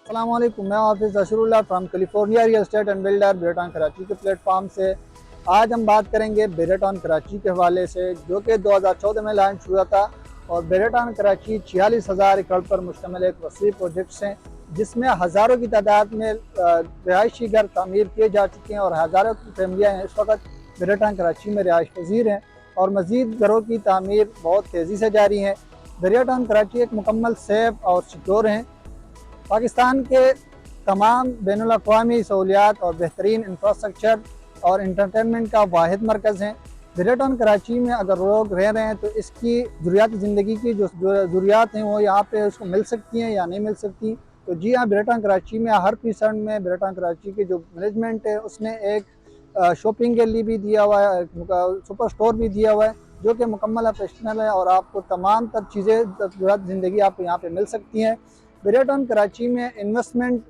अस्सलाम वालेकुम, मैं Hafiz Ashrullah from California real estate and builder बेरेटॉन कराची के प्लेटफॉर्म से। आज हम बात करेंगे बेरेटॉन कराची के हवाले से, जो कि 2014 में लॉन्च हुआ था। और बेरेटॉन कराची 46,000 एकड़ पर मुश्तमिल एक वसी प्रोजेक्ट्स हैं, जिसमें हज़ारों की तादाद में रिहायशी घर तामीर किए जा चुके हैं और हज़ारों की फैमिलियाँ इस वक्त बेरेटॉन कराची में रिहाइश पजीर हैं और मज़ीद घरों की तामीर बहुत तेज़ी से जारी है। बेरेटॉन कराची एक मुकम्मल सेफ और सिक्योर हैं। पाकिस्तान के तमाम बैनुल अक़वामी सहूलियात और बेहतरीन इंफ्रास्ट्रक्चर और इंटरटेनमेंट का वाहिद मरकज़ हैं। बेरेटॉन कराची में अगर लोग रह रहे हैं तो इसकी ज़रूरियात ज़िंदगी की जो ज़रूरियात हैं वो यहाँ पे उसको मिल सकती हैं या नहीं मिल सकती। तो जी हाँ, बेरेटॉन कराची में हर पीसण में बेरेटॉन कराची की जो मैनेजमेंट है उसने एक शॉपिंग गैलरी भी दिया हुआ है, सुपर स्टोर भी दिया हुआ है, जो कि मुकम्मल ऑपरेशनल है और आपको तमाम तर चीज़ें ज़रूरत ज़िंदगी आपको यहाँ पे मिल सकती हैं। बेरेटॉन कराची में इन्वेस्टमेंट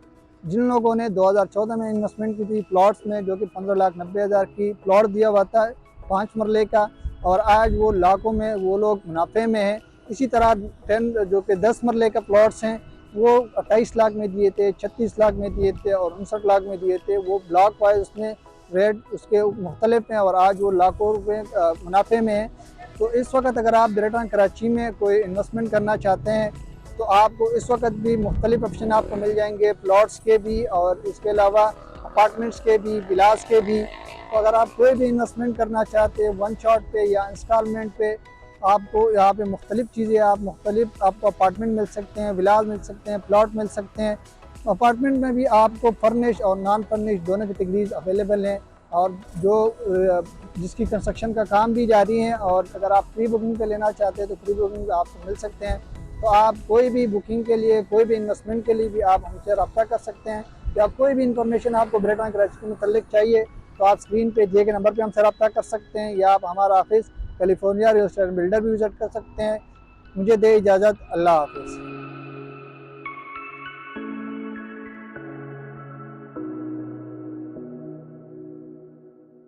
जिन लोगों ने 2014 में इन्वेस्टमेंट की थी प्लॉट्स में, जो कि 15,90,000 की प्लॉट दिया हुआ था 5 मरले का, और आज वो लाखों में वो लोग मुनाफे में हैं। इसी तरह 10 जो कि 10 मरले का प्लॉट्स हैं वो 28 लाख में दिए थे, 36 लाख में दिए थे और 59 लाख में दिए थे। वो ब्लॉक वाइज उसमें रेट उसके मुख्तलिफ हैं और आज वो लाखों रुपये मुनाफे में हैं। तो इस वक्त अगर आप बेरेटॉन कराची में कोई इन्वेस्टमेंट करना चाहते हैं तो आपको इस वक्त भी मुख्तलिफ ऑप्शन आपको मिल जाएंगे, प्लॉट्स के भी और इसके अलावा अपार्टमेंट्स के भी, विलास के भी। तो अगर आप कोई भी इन्वेस्टमेंट करना चाहते हैं वन शॉट पे या इंस्टॉलमेंट पे, आपको यहाँ पे मुख्तलिफ चीज़ें आपको अपार्टमेंट मिल सकते हैं, विलास मिल सकते हैं, प्लॉट मिल सकते हैं। अपार्टमेंट में भी आपको फर्निश और नॉन फर्निश दोनों कैटेगरीज अवेलेबल हैं और जिसकी कंस्ट्रक्शन का काम भी जारी है। और अगर आप प्री बुकिंग पे लेना चाहते हैं तो प्री बुकिंग आपको मिल सकते हैं। तो आप कोई भी बुकिंग के लिए, कोई भी इन्वेस्टमेंट के लिए भी आप हमसे रब्ता कर सकते हैं। या कोई भी इंफॉर्मेशन आपको बेरेटॉन कराची के मुतल्लिक चाहिए तो आप स्क्रीन पे दिए गए नंबर पे हमसे रब्ता कर सकते हैं, या आप हमारा office California real estate builder भी विज़िट कर सकते हैं। मुझे दे इजाज़त, अल्लाह हाफ़िज़।